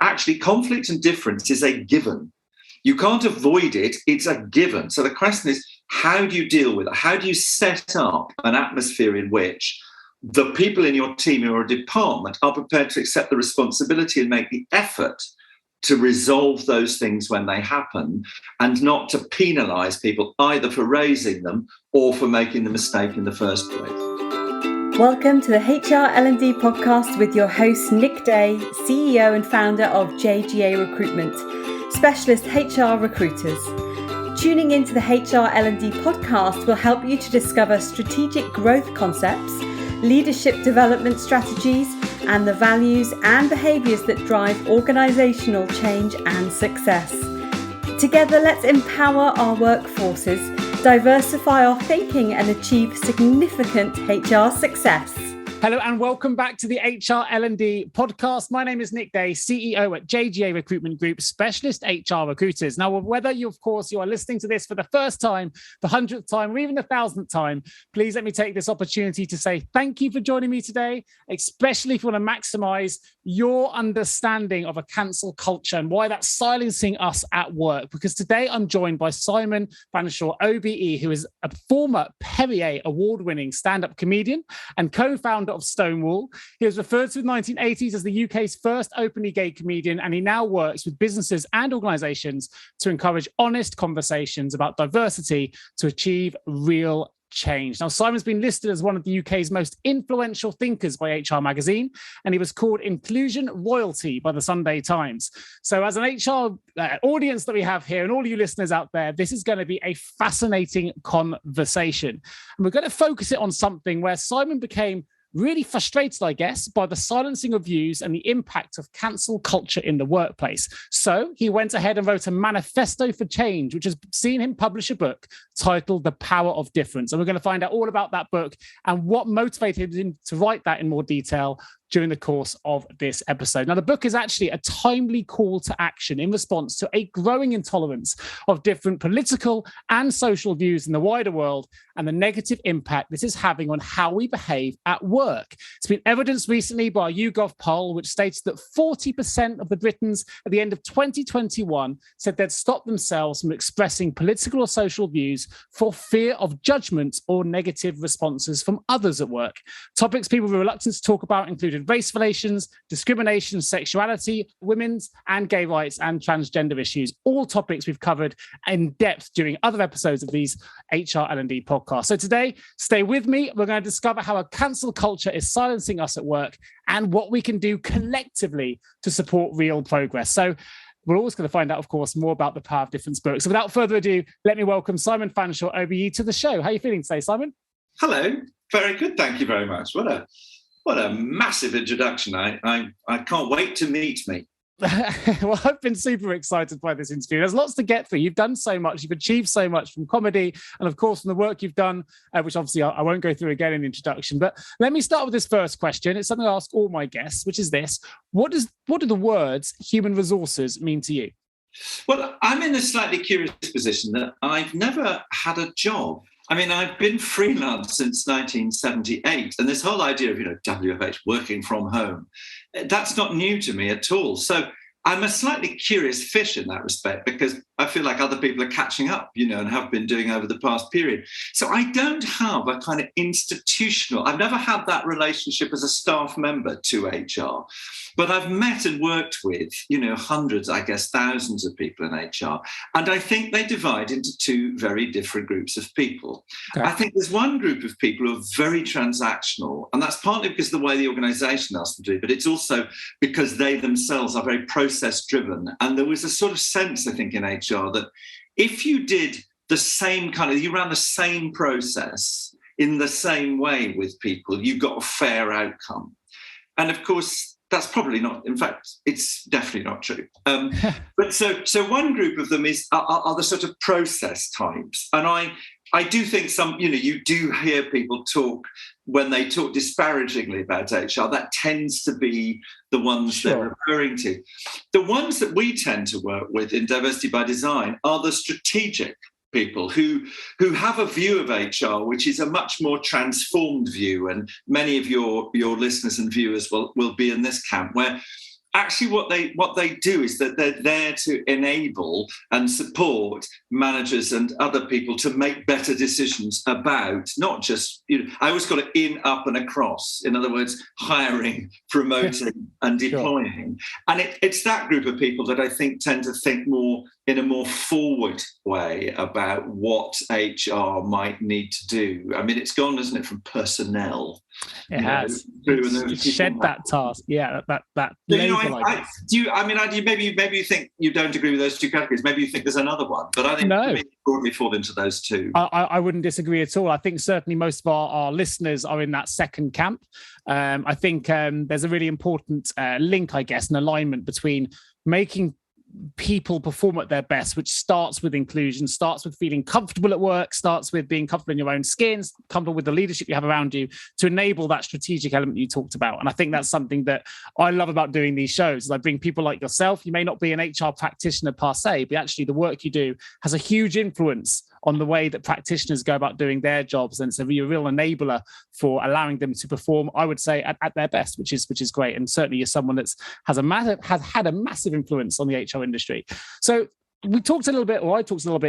actually conflict and difference is a given. You can't avoid it. It's a given. So the question is, how do you deal with it? How do you set up an atmosphere in which the people in your team or department are prepared to accept the responsibility and make the effort to resolve those things when they happen, and not to penalise people either for raising them or for making the mistake in the first place? Welcome to the HR L&D Podcast with your host, Nick Day, CEO and founder of JGA Recruitment, specialist HR recruiters. Tuning into the HR L&D Podcast will help you to discover strategic growth concepts, leadership development strategies, and the values and behaviours that drive organisational change and success. Together, let's empower our workforces, diversify our thinking, and achieve significant HR success. Hello and welcome back to the HR L&D Podcast. My name is Nick Day, CEO at JGA Recruitment Group, specialist HR recruiters. Now, whether you are listening to this for the first time, the 100th time, or even the 1,000th time, please let me take this opportunity to say thank you for joining me today, especially if you want to maximize your understanding of a cancel culture and why that's silencing us at work. Because today I'm joined by Simon Fanshawe, OBE, who is a former Perrier Award-winning stand-up comedian and co-founder of Stonewall. He was referred to in the 1980s as the UK's first openly gay comedian, and he now works with businesses and organisations to encourage honest conversations about diversity to achieve real change. Now, Simon's been listed as one of the UK's most influential thinkers by HR Magazine, and he was called inclusion royalty by the Sunday Times. So as an HR audience that we have here and all you listeners out there, this is going to be a fascinating conversation. And we're going to focus it on something where Simon became really frustrated, I guess, by the silencing of views and the impact of cancel culture in the workplace. So he went ahead and wrote a manifesto for change, which has seen him publish a book titled The Power of Difference. And we're going to find out all about that book and what motivated him to write that in more detail during the course of this episode. Now, the book is actually a timely call to action in response to a growing intolerance of different political and social views in the wider world and the negative impact this is having on how we behave at work. It's been evidenced recently by a YouGov poll, which states that 40% of the Britons at the end of 2021 said they'd stop themselves from expressing political or social views for fear of judgment or negative responses from others at work. Topics people were reluctant to talk about included race relations, discrimination, sexuality, women's and gay rights, and transgender issues, all topics we've covered in depth during other episodes of these HR L&D podcasts. So today, stay with me. We're going to discover how a cancel culture is silencing us at work and what we can do collectively to support real progress. So we're always going to find out, of course, more about the Power of Difference book. So without further ado, let me welcome Simon Fanshawe, OBE, to the show. How are you feeling today, Simon? Hello. Very good. Thank you very much. What a massive introduction. I can't wait to meet me. Well, I've been super excited by this interview. There's lots to get through. You've done so much. You've achieved so much from comedy and, of course, from the work you've done, which obviously I won't go through again in the introduction. But let me start with this first question. It's something I ask all my guests, which is this. What do the words human resources mean to you? Well, I'm in a slightly curious position that I've never had a job. I mean, I've been freelance since 1978, and this whole idea of, WFH, working from home, that's not new to me at all. So I'm a slightly curious fish in that respect, because I feel like other people are catching up, and have been doing over the past period. So I don't have a kind of institutional, I've never had that relationship as a staff member to HR, but I've met and worked with, hundreds, I guess, thousands of people in HR. And I think they divide into two very different groups of people. Okay. I think there's one group of people who are very transactional, and that's partly because of the way the organisation asks them to do, but it's also because they themselves are very process-driven. And there was a sort of sense, I think, in HR that if you did the same you ran the same process in the same way with people, you got a fair outcome. And of course, that's probably not, in fact, it's definitely not true. But so one group of them are the sort of process types. And I do think you do hear people talk, when they talk disparagingly about HR, that tends to be the ones they're referring to. The ones that we tend to work with in Diversity by Design are the strategic people who have a view of HR which is a much more transformed view, and many of your listeners and viewers will be in this camp, where actually what they do is that they're there to enable and support managers and other people to make better decisions about not just, I always call it in, up and across. In other words, hiring, promoting and deploying. And it's that group of people that I think tend to think more in a more forward way about what HR might need to do. I mean, it's gone, isn't it, from personnel. It has. It's shed that task. Yeah, that. Maybe you think you don't agree with those two categories. Maybe you think there's another one, but I think we broadly fall into those two. I wouldn't disagree at all. I think certainly most of our listeners are in that second camp. I think there's a really important link, I guess, an alignment between making people perform at their best, which starts with inclusion, starts with feeling comfortable at work, starts with being comfortable in your own skin, comfortable with the leadership you have around you, to enable that strategic element you talked about. And I think that's something that I love about doing these shows. I bring people like yourself. You may not be an HR practitioner per se, but actually the work you do has a huge influence on the way that practitioners go about doing their jobs, and so you're a real enabler for allowing them to perform, I would say, at their best, which is great. And certainly you're someone that has had a massive influence on the HR industry. So I talked a little bit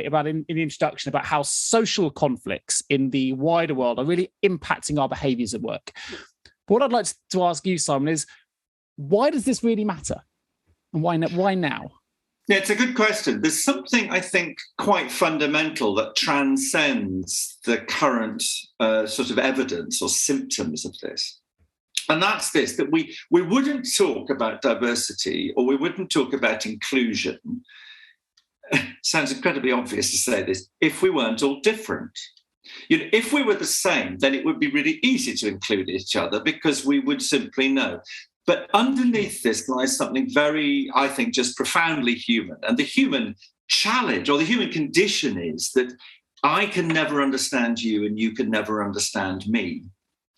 about in the introduction about how social conflicts in the wider world are really impacting our behaviours at work. But what I'd like to ask you, Simon, is why does this really matter, and why now? Yeah, it's a good question. There's something, I think, quite fundamental that transcends the current sort of evidence or symptoms of this. And that's this, that we wouldn't talk about diversity or we wouldn't talk about inclusion. Sounds incredibly obvious to say this, if we weren't all different. If we were the same, then it would be really easy to include each other because we would simply know. But underneath this lies something very, I think, just profoundly human. And the human challenge or the human condition is that I can never understand you and you can never understand me.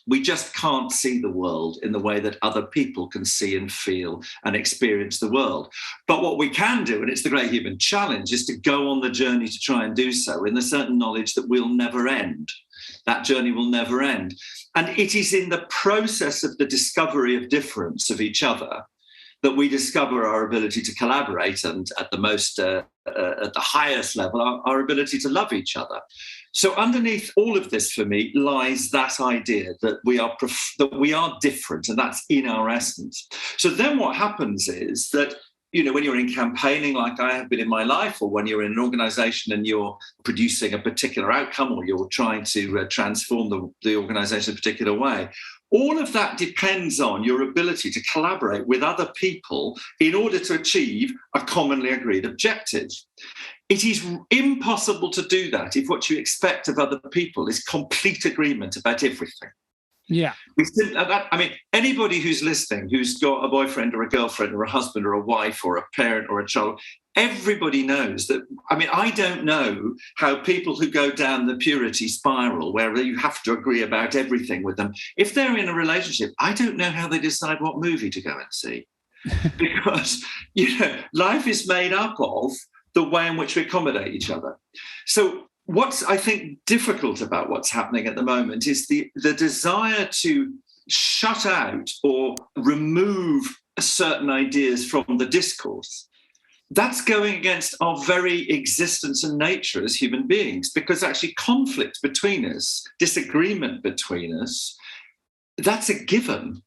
We just can't see the world in the way that other people can see and feel and experience the world. But what we can do, and it's the great human challenge, is to go on the journey to try and do so in the certain knowledge that we'll never end. That journey will never end. And it is in the process of the discovery of difference of each other that we discover our ability to collaborate and at the highest level, our ability to love each other. So underneath all of this for me lies that idea that we are different, and that's in our essence. So then what happens is that, when you're in campaigning like I have been in my life, or when you're in an organization and you're producing a particular outcome, or you're trying to transform the organization in a particular way, all of that depends on your ability to collaborate with other people in order to achieve a commonly agreed objective. It is impossible to do that if what you expect of other people is complete agreement about everything. Yeah. Anybody who's listening, who's got a boyfriend or a girlfriend or a husband or a wife or a parent or a child, everybody knows that. I don't know how people who go down the purity spiral, where you have to agree about everything with them, if they're in a relationship, I don't know how they decide what movie to go and see. Because, life is made up of the way in which we accommodate each other. So what's, I think, difficult about what's happening at the moment is the desire to shut out or remove certain ideas from the discourse. That's going against our very existence and nature as human beings, because actually conflict between us, disagreement between us, that's a given.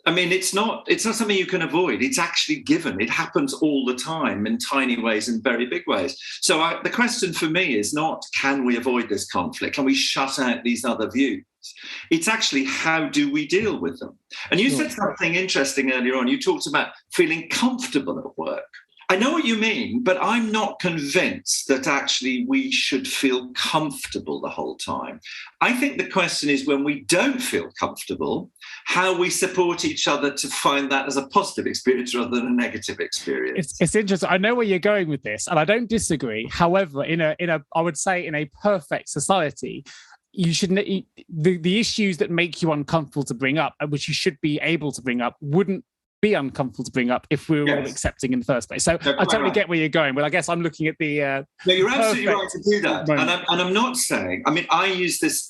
It's not something you can avoid. It's actually given. It happens all the time in tiny ways and very big ways. So the question for me is not, can we avoid this conflict? Can we shut out these other views? It's actually, how do we deal with them? And you said something interesting earlier on. You talked about feeling comfortable at work. I know what you mean, but I'm not convinced that actually we should feel comfortable the whole time. I think the question is, when we don't feel comfortable, how we support each other to find that as a positive experience rather than a negative experience. It's interesting. I know where you're going with this, and I don't disagree. However, I would say in a perfect society, you should the issues that make you uncomfortable to bring up, which you should be able to bring up, wouldn't be uncomfortable to bring up if we were all accepting in the first place. So I totally get where you're going, but I guess I'm looking at the no, you're absolutely right to do that. And I'm not saying, I mean, I use this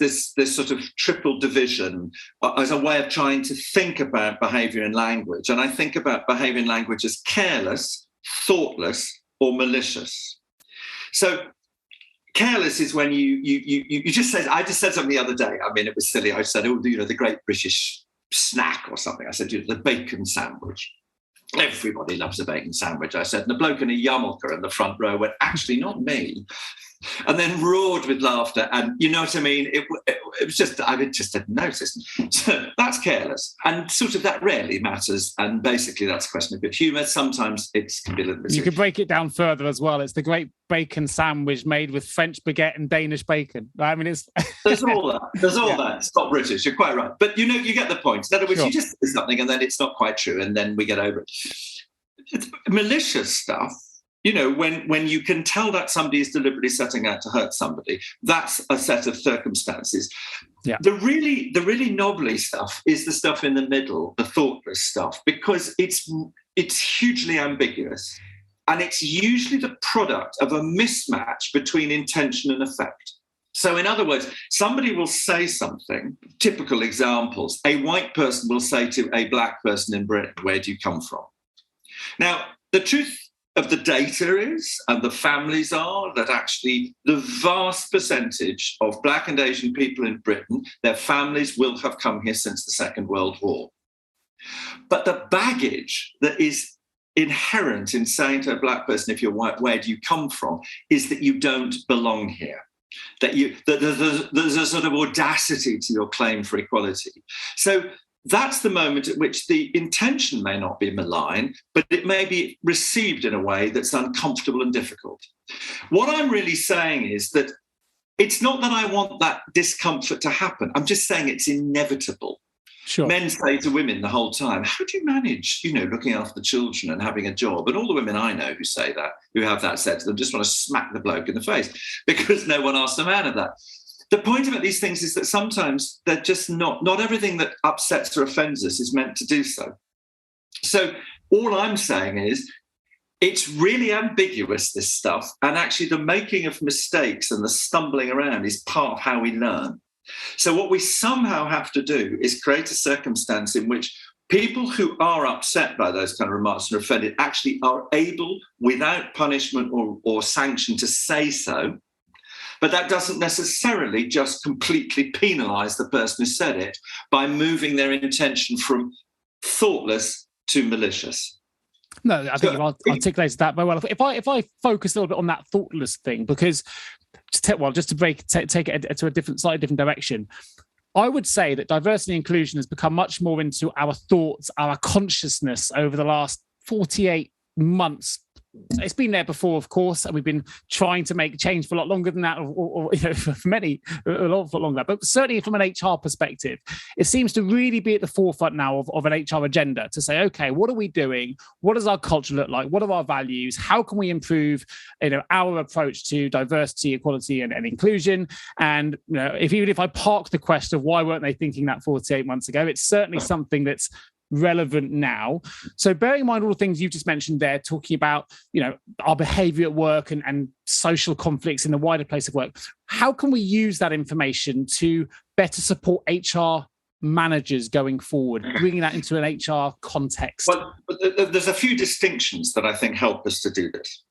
sort of triple division as a way of trying to think about behaviour and language. And I think about behaviour and language as careless, thoughtless, or malicious. So careless is when you just said, I just said something the other day. I mean, it was silly. I said, the great British snack or something. I said, the bacon sandwich. Everybody loves a bacon sandwich, I said. And the bloke in a yarmulke in the front row went, actually, not me. And then roared with laughter. And you know what I mean? It was just, I just didn't notice. So that's careless. And sort of that rarely matters. And basically that's a question of good humour. Sometimes it can be a little bit... You could break it down further as well. It's the great bacon sandwich made with French baguette and Danish bacon. I mean, it's... There's all that. that. It's not British. You're quite right. But, you get the point. In other words, you just say something and then it's not quite true and then we get over it. It's malicious stuff. When you can tell that somebody is deliberately setting out to hurt somebody, that's a set of circumstances. Yeah. The really knobbly stuff is the stuff in the middle, the thoughtless stuff, because it's hugely ambiguous. And it's usually the product of a mismatch between intention and effect. So in other words, somebody will say something, typical examples, a white person will say to a black person in Britain, where do you come from? Now, the truth of the data is, and the families are, that actually the vast percentage of Black and Asian people in Britain, their families will have come here since the Second World War. But the baggage that is inherent in saying to a black person, if you're white, where do you come from, is that you don't belong here. That there's a sort of audacity to your claim for equality. So that's the moment at which the intention may not be malign, but it may be received in a way that's uncomfortable and difficult. What I'm really saying is that it's not that I want that discomfort to happen. I'm just saying it's inevitable. Sure. Men say to women the whole time, how do you manage, looking after the children and having a job? And all the women I know who say that, who have that said to them, just want to smack the bloke in the face because no one asked a man of that. The point about these things is that sometimes they're just not everything that upsets or offends us is meant to do so. So all I'm saying is it's really ambiguous, this stuff. And actually the making of mistakes and the stumbling around is part of how we learn. So what we somehow have to do is create a circumstance in which people who are upset by those kind of remarks and are offended actually are able, without punishment or sanction, to say so. But that doesn't necessarily just completely penalise the person who said it by moving their intention from thoughtless to malicious. No, I think you've articulated that very well. If I focus a little bit on that thoughtless thing, because just to take it to a slightly different direction, I would say that diversity and inclusion has become much more into our thoughts, our consciousness over the last 48 months. It's been there before, of course, and we've been trying to make change for a lot longer than that, or for many, a lot longer than that. But certainly from an HR perspective, it seems to really be at the forefront now of an HR agenda to say, okay, what are we doing? What does our culture look like? What are our values? How can we improve, our approach to diversity, equality, and inclusion? And even if I park the question of why weren't they thinking that 48 months ago, it's certainly something that's relevant now. So bearing in mind all the things you've just mentioned there, talking about, our behavior at work and social conflicts in the wider place of work, how can we use that information to better support HR managers going forward, bringing that into an HR context? Well, there's a few distinctions that I think help us to do this.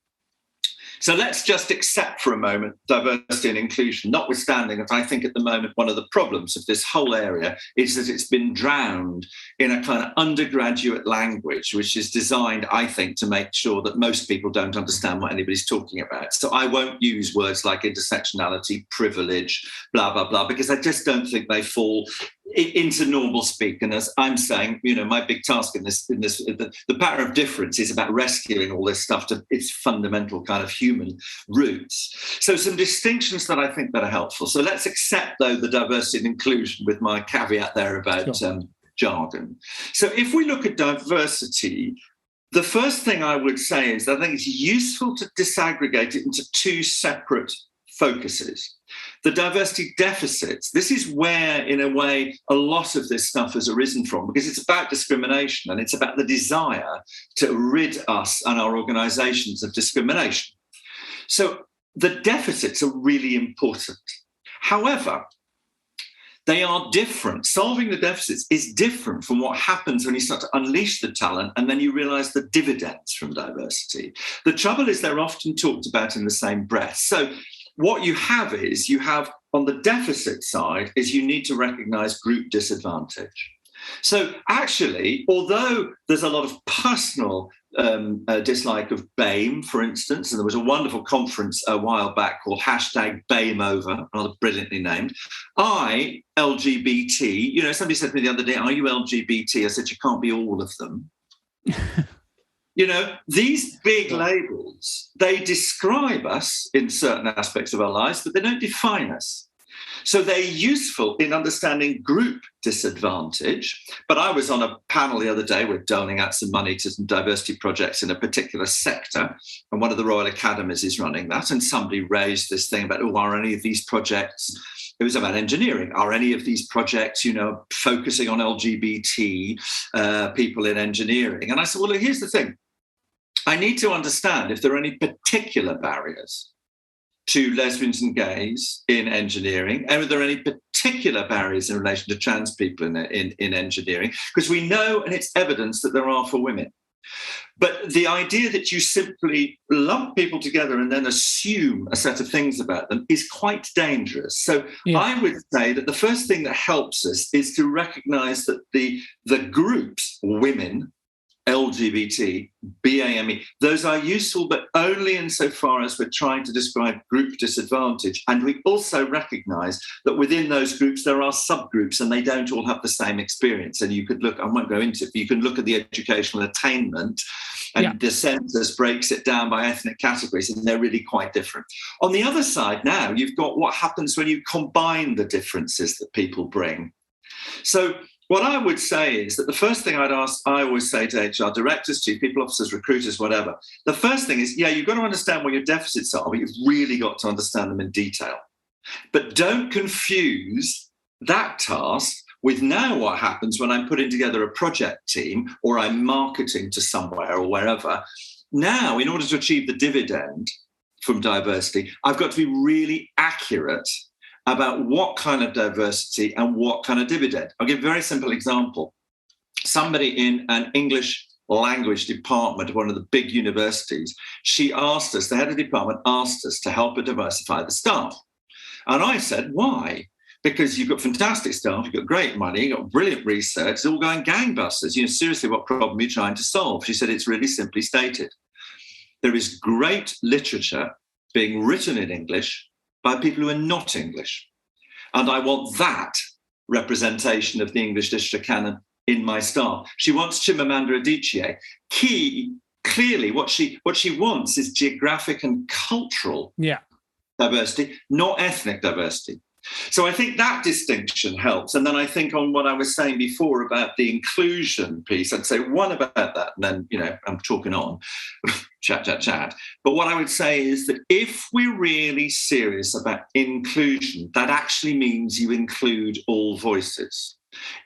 So let's just accept for a moment diversity and inclusion, notwithstanding that I think at the moment one of the problems of this whole area is that it's been drowned in a kind of undergraduate language, which is designed, I think, to make sure that most people don't understand what anybody's talking about. So I won't use words like intersectionality, privilege, blah, blah, blah, because I just don't think they fall into normal speak. And as I'm saying, my big task in this, the power of difference is about rescuing all this stuff to its fundamental kind of human roots. So some distinctions that I think that are helpful. So let's accept, though, the diversity and inclusion with my caveat there about jargon. So if we look at diversity, the first thing I would say is that I think it's useful to disaggregate it into two separate focuses. The diversity deficits, this is where, in a way, a lot of this stuff has arisen from, because it's about discrimination and it's about the desire to rid us and our organisations of discrimination. So the deficits are really important. However, they are different. Solving the deficits is different from what happens when you start to unleash the talent and then you realise the dividends from diversity. The trouble is they're often talked about in the same breath. So what you have on the deficit side is you need to recognise group disadvantage. So actually, although there's a lot of personal dislike of BAME, for instance, and there was a wonderful conference a while back called #BAMEover, rather brilliantly named. LGBT, somebody said to me the other day, "Are you LGBT?" I said, "You can't be all of them." These big labels, they describe us in certain aspects of our lives, but they don't define us. So they're useful in understanding group disadvantage. But I was on a panel the other day, we're doling out some money to some diversity projects in a particular sector, and one of the Royal Academies is running that, and somebody raised this thing about, are any of these projects, it was about engineering, are any of these projects, focusing on LGBT people in engineering? And I said, well, here's the thing. I need to understand if there are any particular barriers to lesbians and gays in engineering, and are there any particular barriers in relation to trans people in engineering? Because we know, and it's evidence, that there are for women. But the idea that you simply lump people together and then assume a set of things about them is quite dangerous. So I would say that the first thing that helps us is to recognise that the groups, women, LGBT, BAME, those are useful, but only insofar as we're trying to describe group disadvantage. And we also recognise that within those groups, there are subgroups and they don't all have the same experience. And you could look, I won't go into it, but you can look at the educational attainment and the census breaks it down by ethnic categories, and they're really quite different. On the other side now, you've got what happens when you combine the differences that people bring. So what I would say is that the first thing I always say to HR directors, chief people officers, recruiters, whatever, the first thing is, you've got to understand where your deficits are, but you've really got to understand them in detail. But don't confuse that task with now what happens when I'm putting together a project team or I'm marketing to somewhere or wherever. Now, in order to achieve the dividend from diversity, I've got to be really accurate about what kind of diversity and what kind of dividend. I'll give a very simple example. Somebody in an English language department of one of the big universities, she asked us, the head of the department asked us to help her diversify the staff. And I said, why? Because you've got fantastic staff, you've got great money, you've got brilliant research, it's all going gangbusters. Seriously, what problem are you trying to solve? She said, it's really simply stated. There is great literature being written in English by people who are not English. And I want that representation of the English literature canon in my staff. She wants Chimamanda Adichie. Clearly, what she wants is geographic and cultural diversity, not ethnic diversity. So I think that distinction helps. And then I think on what I was saying before about the inclusion piece, I'd say one about that, and then, I'm talking on, chat. But what I would say is that if we're really serious about inclusion, that actually means you include all voices.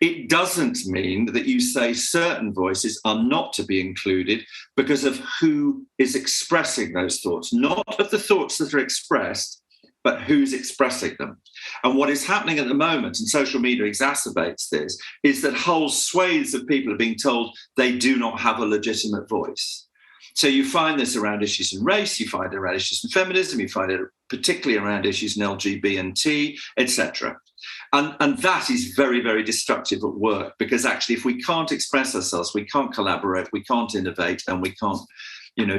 It doesn't mean that you say certain voices are not to be included because of who is expressing those thoughts, not of the thoughts that are expressed, but who's expressing them. And what is happening at the moment, and social media exacerbates this, is that whole swathes of people are being told they do not have a legitimate voice. So you find this around issues in race, you find it around issues in feminism, you find it particularly around issues in LGBT, etc. And that is very, very destructive at work, because actually if we can't express ourselves, we can't collaborate, we can't innovate, and we can't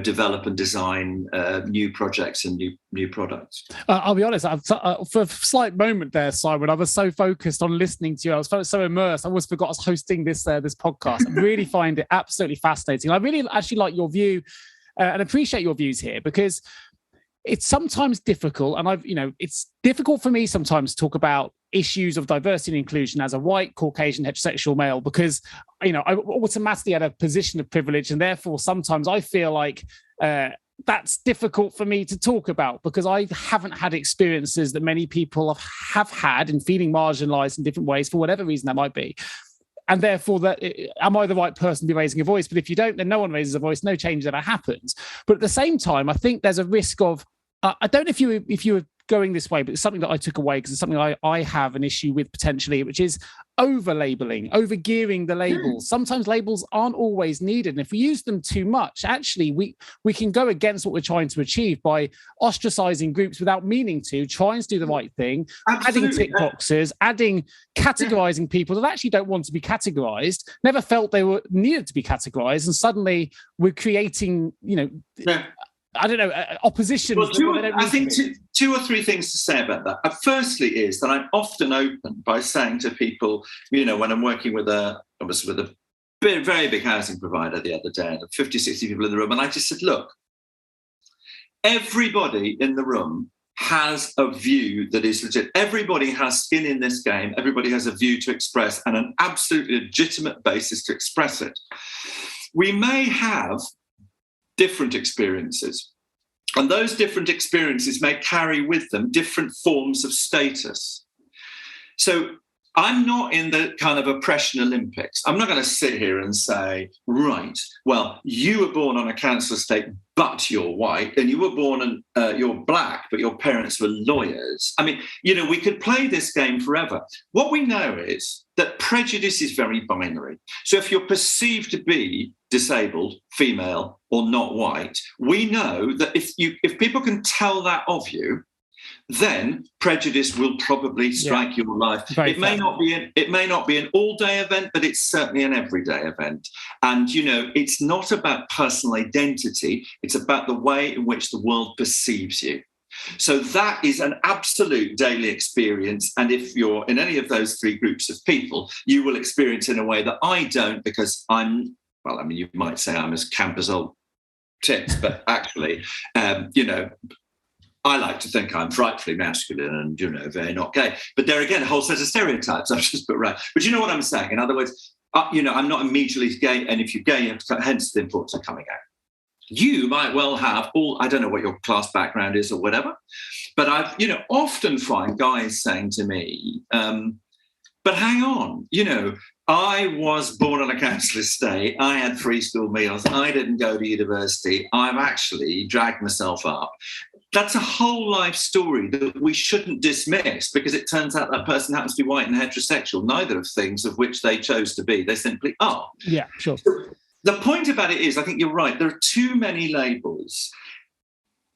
develop and design new projects and new products. I'll be honest, for a slight moment there, Simon, I was so focused on listening to you. I was so immersed. I almost forgot I was hosting this podcast. I really find it absolutely fascinating. I really actually like your view and appreciate your views here, because it's sometimes difficult. And it's difficult for me sometimes to talk about issues of diversity and inclusion as a white, Caucasian, heterosexual male, because, I automatically had a position of privilege. And therefore, sometimes I feel like that's difficult for me to talk about because I haven't had experiences that many people have had in feeling marginalized in different ways for whatever reason that might be. And therefore, am I the right person to be raising a voice? But if you don't, then no one raises a voice, no change ever happens. But at the same time, I think there's a risk of, I don't know if you were going this way, but it's something that I took away because it's something I have an issue with potentially, which is over-labeling, over-gearing the labels. Sometimes labels aren't always needed. And if we use them too much, actually, we can go against what we're trying to achieve by ostracizing groups without meaning to, trying to do the right thing, adding tick boxes, categorizing people that actually don't want to be categorized, never felt they were needed to be categorized. And suddenly we're creating, I don't know, opposition. Well, I think two or three things to say about that. Firstly is that I'm often open by saying to people, when I'm working with a very big housing provider the other day, and 50, 60 people in the room, and I just said, look, everybody in the room has a view that is legit. Everybody has skin in this game. Everybody has a view to express and an absolutely legitimate basis to express it. We may have different experiences, and those different experiences may carry with them different forms of status. So I'm not in the kind of oppression Olympics. I'm not going to sit here and say, right, well, you were born on a council estate, but you're white, and you were born and you're black, but your parents were lawyers. I mean, we could play this game forever. What we know is that prejudice is very binary. So if you're perceived to be disabled, female, or not white, we know that if people can tell that of you, then prejudice will probably strike your life. It may not be an all-day event, but it's certainly an everyday event. And it's not about personal identity; it's about the way in which the world perceives you. So that is an absolute daily experience. And if you're in any of those three groups of people, you will experience in a way that I don't, because you might say I'm as camp as old tits, but actually, I like to think I'm frightfully masculine and, very not gay. But there again, a whole set of stereotypes I've just put right. But you know what I'm saying? In other words, I'm not immediately gay. And if you're gay, you have to, hence the importance of coming out. You might well have I don't know what your class background is or whatever. But I've, often find guys saying to me, but hang on, I was born on a council estate. I had free school meals. I didn't go to university. I've actually dragged myself up. That's a whole life story that we shouldn't dismiss because it turns out that person happens to be white and heterosexual, neither of things of which they chose to be. They simply are. Yeah, sure. The point about it is, I think you're right, there are too many labels.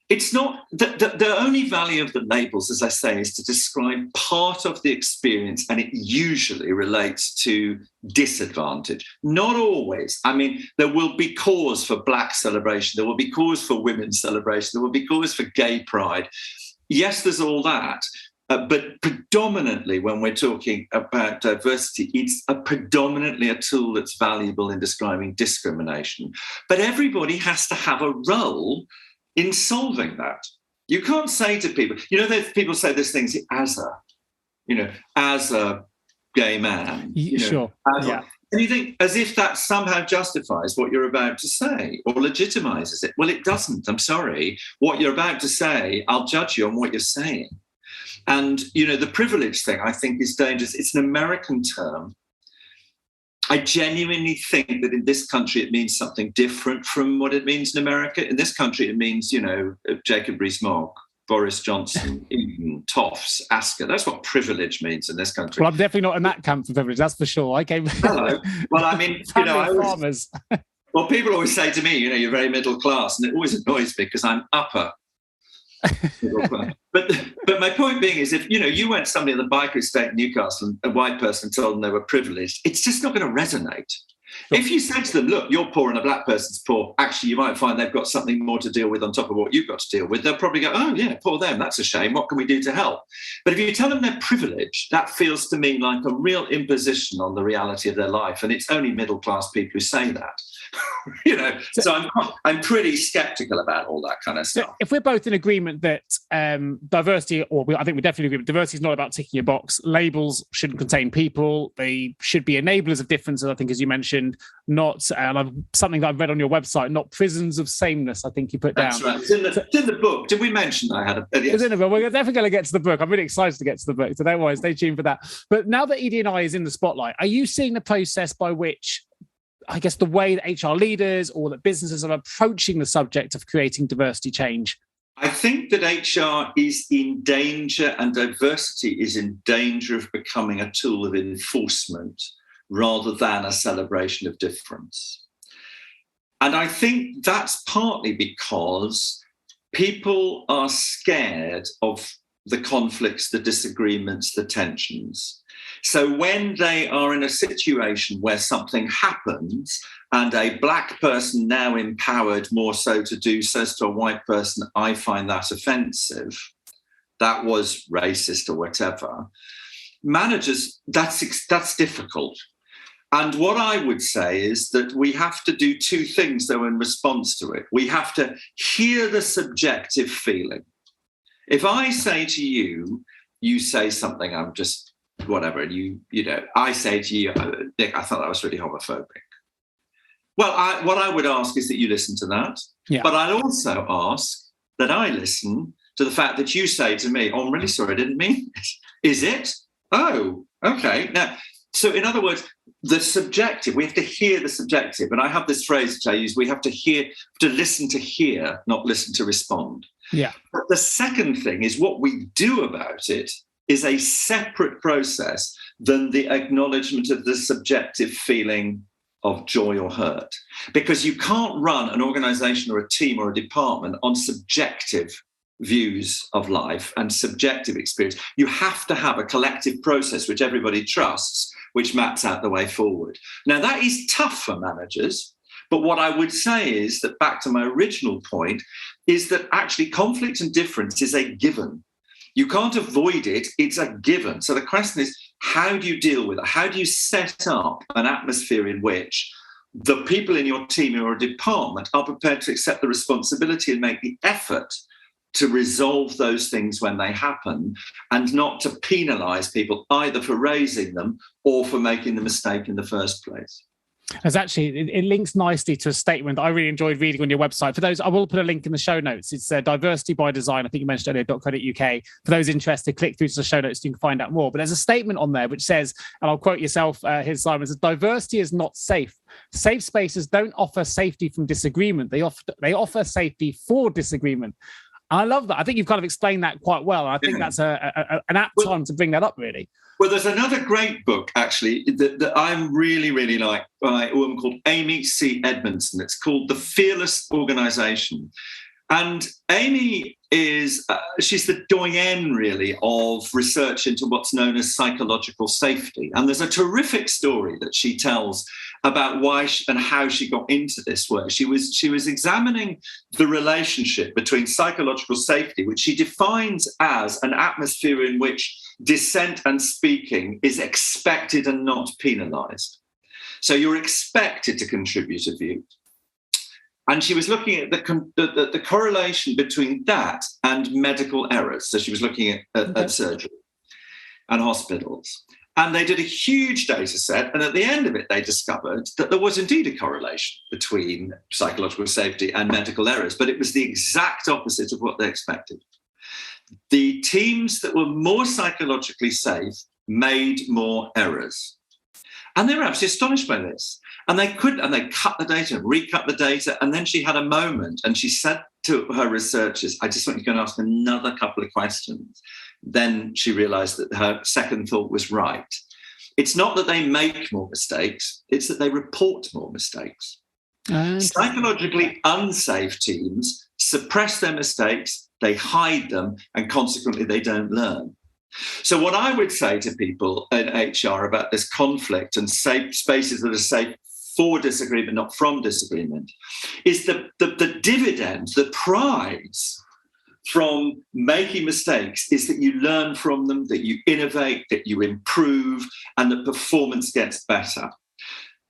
It's not the only value of the labels, as I say, is to describe part of the experience, and it usually relates to disadvantage. Not always. I mean, there will be cause for Black celebration. There will be cause for women's celebration. There will be cause for gay pride. Yes, there's all that. But predominantly, when we're talking about diversity, it's predominantly a tool that's valuable in describing discrimination. But everybody has to have a role in solving that. You can't say to people, people say this thing as a gay man. Sure. And you think as if that somehow justifies what you're about to say or legitimizes it. Well, it doesn't. I'm sorry. What you're about to say, I'll judge you on what you're saying. And, the privilege thing, I think, is dangerous. It's an American term. I genuinely think that in this country, it means something different from what it means in America. In this country, it means, Jacob Rees-Mogg, Boris Johnson, Eden, Toffs, Asker. That's what privilege means in this country. Well, I'm definitely not in that camp for privilege, that's for sure. I came. Hello. Well, I mean, farmers. Well, people always say to me, you're very middle class, and it always annoys me because I'm upper. But my point being is, if you went to somebody in the biker estate in Newcastle and a white person told them they were privileged, it's just not going to resonate. Sure. If you said to them, look, you're poor and a black person's poor, actually you might find they've got something more to deal with on top of what you've got to deal with. They'll probably go, oh yeah, poor them, that's a shame, what can we do to help? But if you tell them they're privileged, that feels to me like a real imposition on the reality of their life, and it's only middle class people who say that. So I'm pretty skeptical about all that kind of stuff. So if we're both in agreement that diversity, I think we're definitely in agreement, diversity is not about ticking a box. Labels shouldn't contain people. They should be enablers of differences, I think, as you mentioned. mentioned not something that I've read on your website, not prisons of sameness, I think you put down. That's right. It's in the book. Did we mention that I had a... Yes. It's in the book. We're definitely going to get to the book. I'm really excited to get to the book. So don't worry, stay tuned for that. But now that ED&I is in the spotlight, are you seeing the process by which, I guess, the way that HR leaders or that businesses are approaching the subject of creating diversity change? I think that HR is in danger, and diversity is in danger of becoming a tool of enforcement rather than a celebration of difference. And I think that's partly because people are scared of the conflicts, the disagreements, the tensions. So when they are in a situation where something happens and a black person now empowered more so to do says to a white person, I find that offensive, that was racist or whatever, managers, that's difficult. And what I would say is that we have to do two things, though, in response to it. We have to hear the subjective feeling. If I say to you, you say something, I'm just whatever, and you know, I say to you, Nick, I thought that was really homophobic. Well, what I would ask is that you listen to that. Yeah. But I'd also ask that I listen to the fact that you say to me, oh, I'm really sorry, I didn't mean it. Is it? Oh, okay. Now, so in other words, the subjective, we have to hear the subjective. And I have this phrase which I use, we have to listen to hear, not listen to respond. Yeah. But the second thing is what we do about it is a separate process than the acknowledgement of the subjective feeling of joy or hurt. Because you can't run an organization or a team or a department on subjective views of life and subjective experience. You have to have a collective process which everybody trusts, which maps out the way forward. Now, that is tough for managers. But what I would say is that, back to my original point, is that actually conflict and difference is a given. You can't avoid it. It's a given. So the question is, how do you deal with it? How do you set up an atmosphere in which the people in your team or department are prepared to accept the responsibility and make the effort to resolve those things when they happen, and not to penalise people either for raising them or for making the mistake in the first place? As actually, it links nicely to a statement that I really enjoyed reading on your website. For those, I will put a link in the show notes. It's diversity by design. I think you mentioned earlier.co.uk. For those interested, click through to the show notes so you can find out more. But there's a statement on there which says, and I'll quote yourself here, Simon, says, diversity is not safe. Safe spaces don't offer safety from disagreement. They offer safety for disagreement. And I love that. I think you've kind of explained that quite well. And I think that's an apt time to bring that up, really. Well, there's another great book, actually, that I'm really, really like, by a woman called Amy C. Edmondson. It's called The Fearless Organization. And Amy is, she's the doyenne, really, of research into what's known as psychological safety. And there's a terrific story that she tells about why and how she got into this work. She was examining the relationship between psychological safety, which she defines as an atmosphere in which dissent and speaking is expected and not penalized. So you're expected to contribute a view. And she was looking at the correlation between that and medical errors. So she was looking at surgery and hospitals. And they did a huge data set. And at the end of it, they discovered that there was indeed a correlation between psychological safety and medical errors, but it was the exact opposite of what they expected. The teams that were more psychologically safe made more errors. And they were absolutely astonished by this. And they cut the data and recut the data. And then she had a moment and she said to her researchers, I just want you to go and ask another couple of questions. Then she realized that her second thought was right. It's not that they make more mistakes, it's that they report more mistakes. Psychologically unsafe teams suppress their mistakes, they hide them, and consequently they don't learn. So what I would say to people in HR about this conflict and safe spaces that are safe for disagreement, not from disagreement, is the dividend, the prize from making mistakes is that you learn from them, that you innovate, that you improve, and that performance gets better.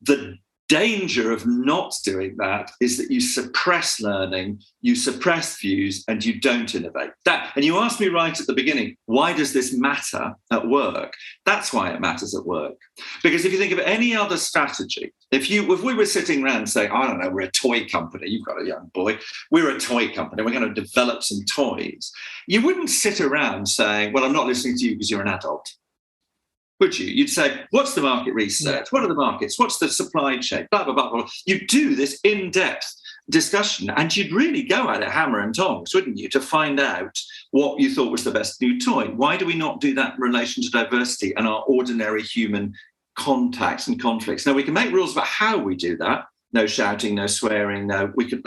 The danger of not doing that is that you suppress learning, you suppress views, and you don't innovate. And you asked me right at the beginning, why does this matter at work? That's why it matters at work. Because if you think of any other strategy, if we were sitting around saying, I don't know, we're a toy company, you've got a young boy, we're a toy company, we're going to develop some toys, you wouldn't sit around saying, well, I'm not listening to you because you're an adult. Would you? You'd say, what's the market research? What are the markets? What's the supply chain? Blah, blah, blah, blah. You'd do this in-depth discussion and you'd really go at it hammer and tongs, wouldn't you, to find out what you thought was the best new toy. Why do we not do that in relation to diversity and our ordinary human contacts and conflicts? Now, we can make rules about how we do that. No shouting, no swearing, we can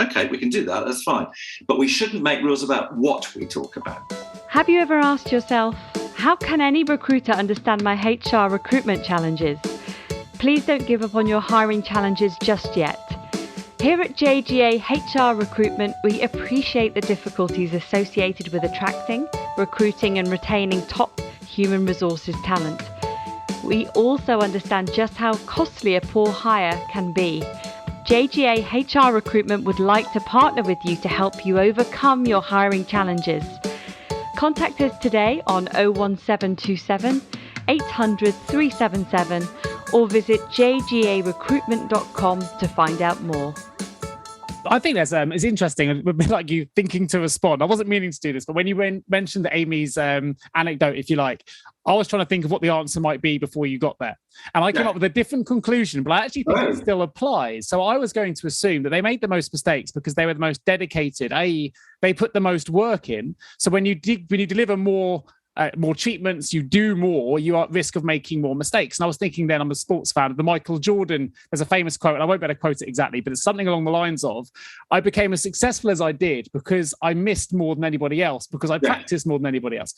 do that, that's fine. But we shouldn't make rules about what we talk about. Have you ever asked yourself, how can any recruiter understand my HR recruitment challenges? Please don't give up on your hiring challenges just yet. Here at JGA HR Recruitment, we appreciate the difficulties associated with attracting, recruiting and retaining top human resources talent. We also understand just how costly a poor hire can be. JGA HR Recruitment would like to partner with you to help you overcome your hiring challenges. Contact us today on 01727 800 377 or visit jgarecruitment.com to find out more. I think it's interesting, a bit like you thinking to respond. I wasn't meaning to do this, but when you mentioned Amy's anecdote, if you like, I was trying to think of what the answer might be before you got there. And I came up with a different conclusion, but I actually think it still applies. So I was going to assume that they made the most mistakes because they were the most dedicated, i.e. they put the most work in. So when you deliver more treatments, you do more, you are at risk of making more mistakes. And I was thinking then, I'm a sports fan of the Michael Jordan, there's a famous quote, and I won't be able to quote it exactly, but it's something along the lines of, I became as successful as I did because I missed more than anybody else, because I practiced more than anybody else.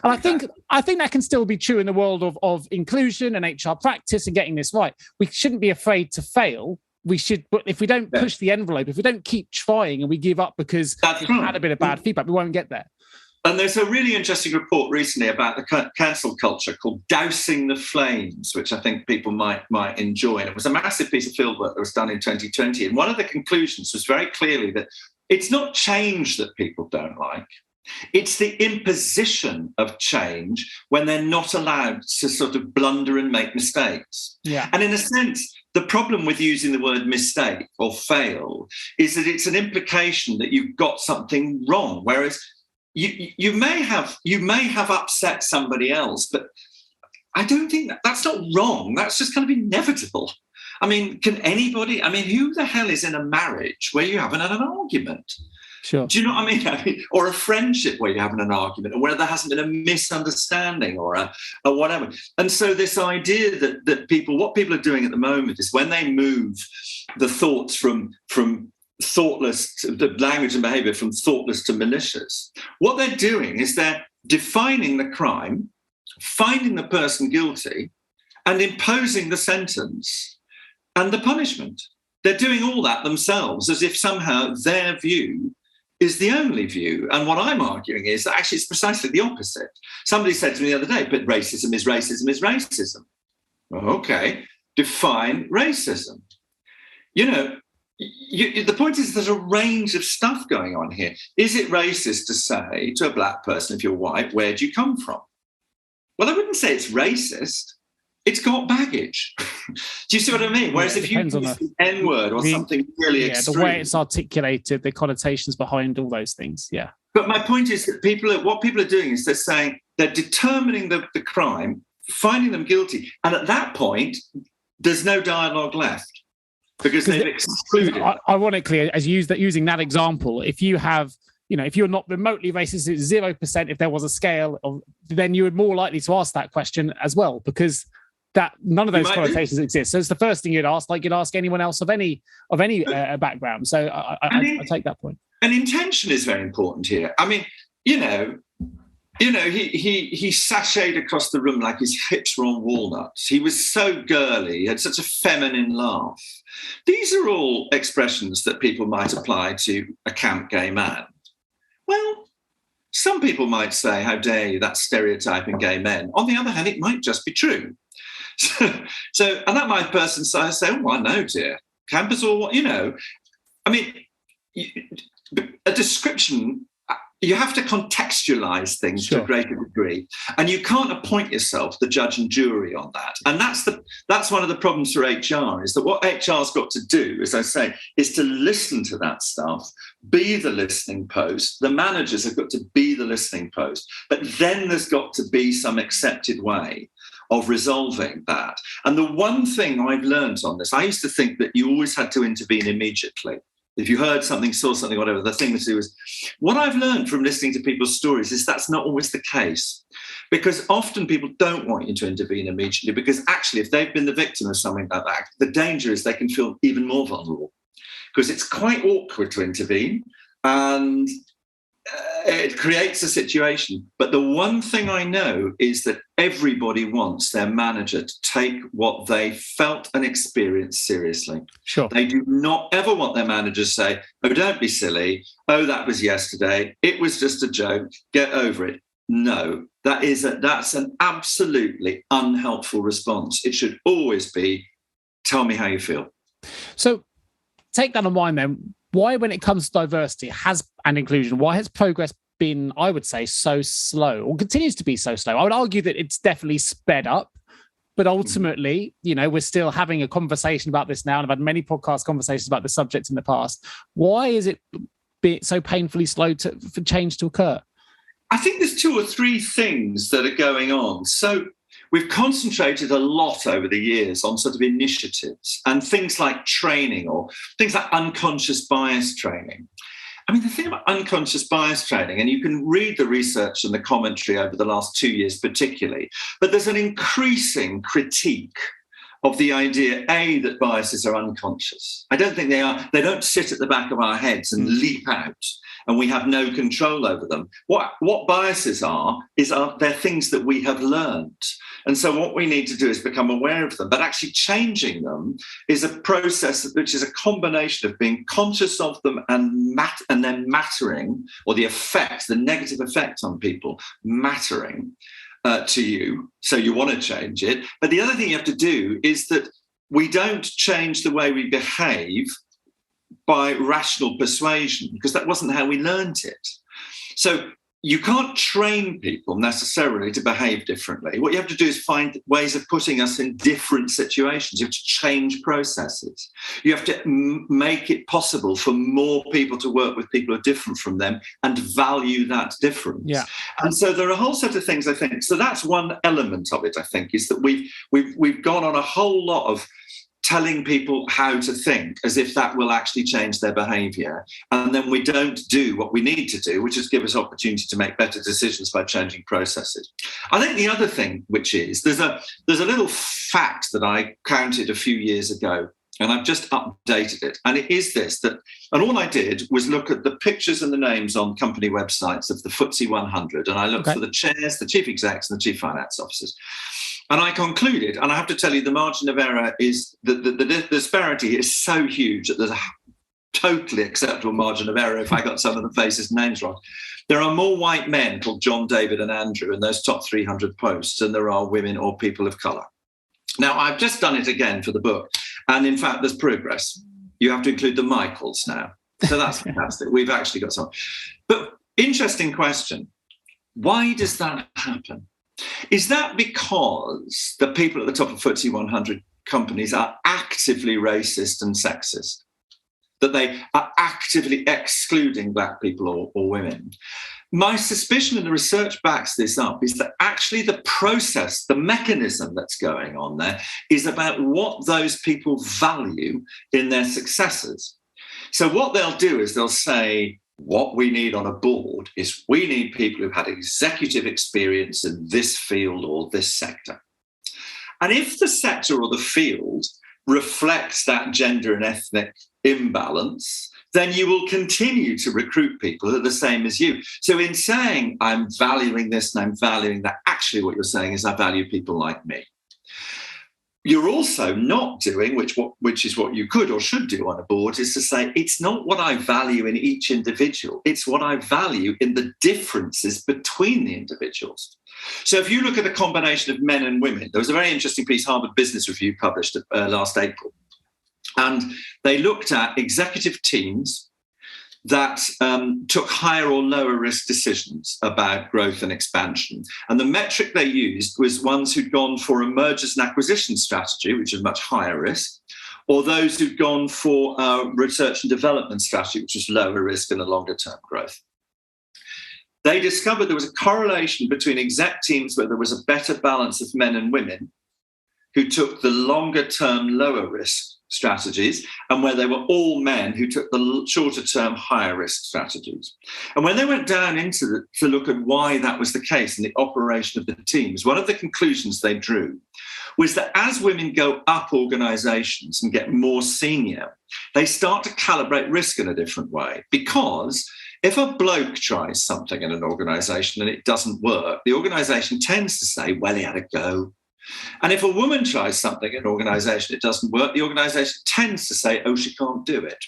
And I think that can still be true in the world of inclusion and HR practice and getting this right. We shouldn't be afraid to fail. We should, but if we don't push the envelope, if we don't keep trying and we give up because we've had a bit of bad feedback, we won't get there. And there's a really interesting report recently about the cancel culture called Dousing the Flames, which I think people might enjoy. And it was a massive piece of fieldwork that was done in 2020. And one of the conclusions was very clearly that it's not change that people don't like. It's the imposition of change when they're not allowed to sort of blunder and make mistakes. Yeah. And in a sense, the problem with using the word mistake or fail is that it's an implication that you've got something wrong, whereas you may have upset somebody else, but I don't think that's not wrong. That's just kind of inevitable. I mean, who the hell is in a marriage where you haven't had an argument? Sure. Do you know what I mean? Or a friendship where you haven't an argument, or where there hasn't been a misunderstanding or whatever. And so this idea that what people are doing at the moment is when they move the thoughts from thoughtless, the language and behavior from thoughtless to malicious, what they're doing is they're defining the crime, finding the person guilty, and imposing the sentence and the punishment. They're doing all that themselves as if somehow their view is the only view. And what I'm arguing is that actually it's precisely the opposite. Somebody said to me the other day, but racism is racism is racism. Well, okay, define racism. The point is there's a range of stuff going on here. Is it racist to say to a black person, if you're white, where do you come from? Well, I wouldn't say it's racist. It's got baggage. Do you see what I mean? Whereas if you use the N-word or something really extreme. The way it's articulated, the connotations behind all those things, yeah. But my point is that what people are doing is they're saying they're determining the crime, finding them guilty, and at that point, there's no dialogue left. Because they've excluded. Ironically, as using that example, if you have, if you're not remotely racist, it's 0%. If there was a scale, then you would more likely to ask that question as well, because that none of those connotations exist. So it's the first thing you'd ask, like you'd ask anyone else of any background. So I take that point. And intention is very important here. I mean, he sashayed across the room like his hips were on walnuts. He was so girly. He had such a feminine laugh. These are all expressions that people might apply to a camp gay man. Well, some people might say, how dare you, that's stereotyping gay men. On the other hand, it might just be true. So and that might person say, oh, I know, dear. campus or what, I mean, a description, you have to contextualize things to a greater degree, and you can't appoint yourself the judge and jury on that. And that's one of the problems for HR, is that what HR's got to do, as I say, is to listen to that stuff, be the listening post. The managers have got to be the listening post, but then there's got to be some accepted way of resolving that. And the one thing I've learned on this, I used to think that you always had to intervene immediately. If you heard something, saw something, whatever, the thing to do is, what I've learned from listening to people's stories is that's not always the case. Because often people don't want you to intervene immediately, because actually if they've been the victim of something like that, the danger is they can feel even more vulnerable, because it's quite awkward to intervene and it creates a situation. But the one thing I know is that everybody wants their manager to take what they felt and experienced seriously. Sure. They do not ever want their manager to say, oh, don't be silly. Oh, that was yesterday. It was just a joke. Get over it. No, that's an absolutely unhelpful response. It should always be, tell me how you feel. So take that on mind then. Why, when it comes to diversity and inclusion, why has progress been, I would say, so slow, or continues to be so slow? I would argue that it's definitely sped up, but ultimately, we're still having a conversation about this now, and I've had many podcast conversations about this subject in the past. Why is it so painfully slow for change to occur? I think there's 2 or 3 things that are going on. So we've concentrated a lot over the years on sort of initiatives and things like training, or things like unconscious bias training. I mean, the thing about unconscious bias training, and you can read the research and the commentary over the last 2 years particularly, but there's an increasing critique of the idea, A, that biases are unconscious. I don't think they are. They don't sit at the back of our heads and leap out, and we have no control over them. What biases are they're things that we have learned. And so what we need to do is become aware of them. But actually changing them is a process which is a combination of being conscious of them and then mattering, or the negative effect on people mattering to you. So you want to change it. But the other thing you have to do is that we don't change the way we behave by rational persuasion, because that wasn't how we learned it. So you can't train people necessarily to behave differently. What you have to do is find ways of putting us in different situations. You have to change processes. You have to make it possible for more people to work with people who are different from them and value that difference. Yeah. And so there are a whole set of things, I think. So that's one element of it, I think, is that we've gone on a whole lot of telling people how to think as if that will actually change their behaviour. And then we don't do what we need to do, which is give us opportunity to make better decisions by changing processes. I think the other thing, which is, there's a little fact that I counted a few years ago, and I've just updated it. And it is this, and all I did was look at the pictures and the names on company websites of the FTSE 100. And I looked for the chairs, the chief execs, and the chief finance officers. And I concluded, and I have to tell you, the margin of error is, the disparity is so huge that there's a totally acceptable margin of error if I got some of the faces' names wrong. There are more white men called John, David, and Andrew in those top 300 posts than there are women or people of colour. Now, I've just done it again for the book. And in fact, there's progress. You have to include the Michaels now. So that's fantastic. We've actually got some. But interesting question. Why does that happen? Is that because the people at the top of FTSE 100 companies are actively racist and sexist? That they are actively excluding black people or women? My suspicion, and the research backs this up, is that actually the process, the mechanism that's going on there is about what those people value in their successors. So what they'll do is they'll say, what we need on a board is we need people who've had executive experience in this field or this sector. And if the sector or the field reflects that gender and ethnic imbalance, then you will continue to recruit people who are the same as you. So in saying, I'm valuing this and I'm valuing that, actually what you're saying is I value people like me. You're also not doing, which is what you could or should do on a board, is to say, it's not what I value in each individual, it's what I value in the differences between the individuals. So if you look at a combination of men and women, there was a very interesting piece Harvard Business Review published last April And they looked at executive teams that took higher or lower risk decisions about growth and expansion. And the metric they used was ones who'd gone for a mergers and acquisition strategy, which is much higher risk, or those who'd gone for a research and development strategy, which is lower risk and a longer term growth. They discovered there was a correlation between exec teams where there was a better balance of men and women who took the longer term, lower risk strategies, and where they were all men who took the shorter term, higher risk strategies. And when they went down into to look at why that was the case in the operation of the teams, one of the conclusions they drew was that as women go up organizations and get more senior, they start to calibrate risk in a different way. Because if a bloke tries something in an organization and it doesn't work, the organization tends to say, well, he had a go. And if a woman tries something in an organisation, it doesn't work, the organisation tends to say, oh, she can't do it.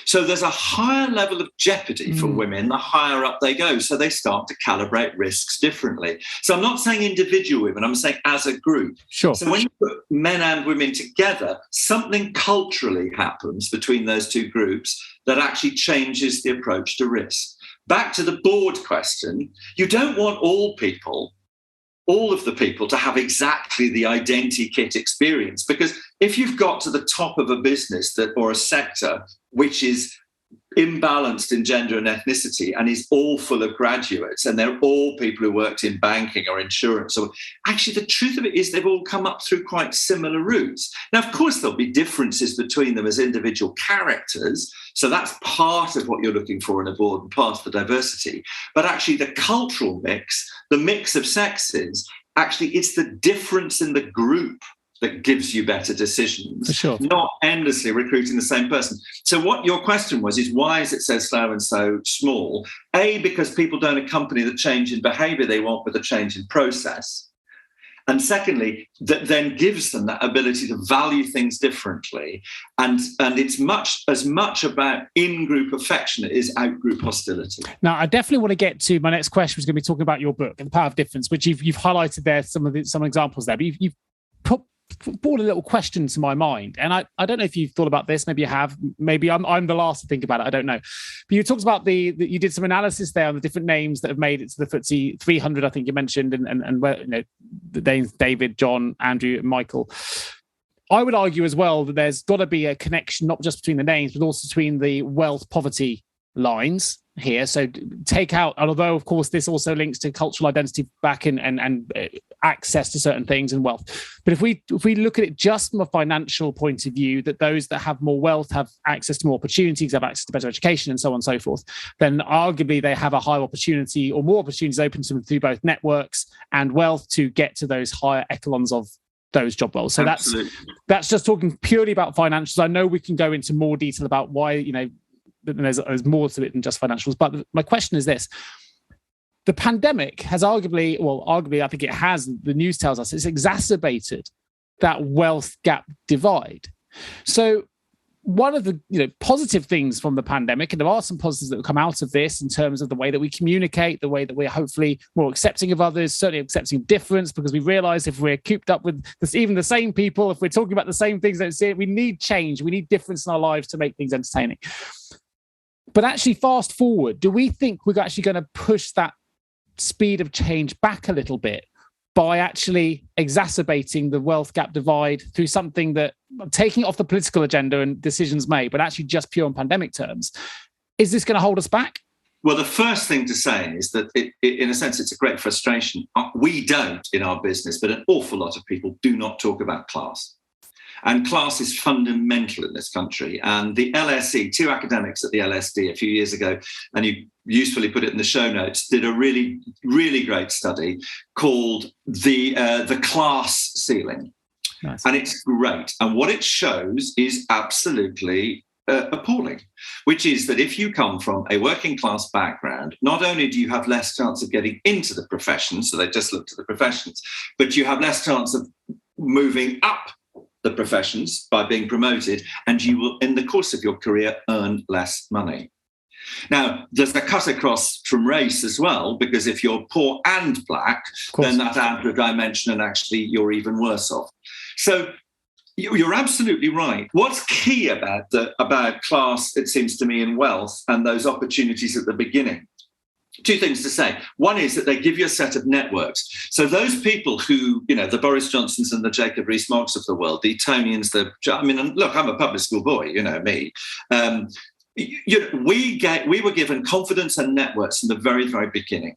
So there's a higher level of jeopardy for women the higher up they go. So they start to calibrate risks differently. So I'm not saying individual women, I'm saying as a group. Sure. So when you put men and women together, something culturally happens between those two groups that actually changes the approach to risk. Back to the board question, you don't want all of the people to have exactly the identikit experience. Because if you've got to the top of a business or a sector which is imbalanced in gender and ethnicity and is all full of graduates and they're all people who worked in banking or insurance, or actually the truth of it is they've all come up through quite similar routes. Now, of course, there'll be differences between them as individual characters. So that's part of what you're looking for in a board and part of the diversity. But actually the cultural mix, the mix of sexes, actually it's the difference in the group that gives you better decisions, for sure. Not endlessly recruiting the same person. So what your question was is why is it so slow and so small? A, because people don't accompany the change in behaviour they want with a change in process. And secondly, that then gives them that ability to value things differently. And it's as much about in-group affection as it is out-group hostility. Now, I definitely want to get to my next question, which is going to be talking about your book, The Power of Difference, which you've highlighted there, some examples there, but you've brought a little question to my mind. And I don't know if you've thought about this, maybe you have, maybe I'm the last to think about it, I don't know. But you talked about you did some analysis there on the different names that have made it to the FTSE 300, I think you mentioned, and where, the names David, John, Andrew, and Michael. I would argue as well that there's got to be a connection, not just between the names, but also between the wealth poverty lines here. So take out, and although of course this also links to cultural identity back and access to certain things and wealth, but if we look at it just from a financial point of view, that those that have more wealth have access to more opportunities, have access to better education and so on and so forth, then arguably they have a higher opportunity or more opportunities open to them through both networks and wealth to get to those higher echelons of those job roles. So that's just talking purely about financials. I know we can go into more detail about why, there's more to it than just financials. But my question is this. The pandemic has arguably, I think it has, the news tells us, it's exacerbated that wealth gap divide. So one of the positive things from the pandemic, and there are some positives that will come out of this in terms of the way that we communicate, the way that we're hopefully more accepting of others, certainly accepting difference, because we realize if we're cooped up with even the same people, if we're talking about the same things, we need change, we need difference in our lives to make things entertaining. But actually, fast forward, do we think we're actually going to push that speed of change back a little bit by actually exacerbating the wealth gap divide through something that, taking it off the political agenda and decisions made, but actually just pure on pandemic terms? Is this going to hold us back? Well, the first thing to say is that in a sense, it's a great frustration. We don't in our business, but an awful lot of people do not talk about class. And class is fundamental in this country. And the LSE, two academics at the LSD a few years ago, and you usefully put it in the show notes, did a really, really great study called the class ceiling. Nice. And it's great. And what it shows is absolutely appalling, which is that if you come from a working class background, not only do you have less chance of getting into the profession, so they just looked at the professions, but you have less chance of moving up the professions by being promoted, and you will, in the course of your career, earn less money. Now, there's a cut across from race as well, because if you're poor and black, then that adds a dimension, and actually you're even worse off. So You're absolutely right. What's key about class, it seems to me, and wealth and those opportunities at the beginning? Two things to say. One is that they give you a set of networks. So those people who, the Boris Johnsons and the Jacob Rees-Moggs of the world, the Etonians, look, I'm a public school boy, me. We were given confidence and networks from the very, very beginning,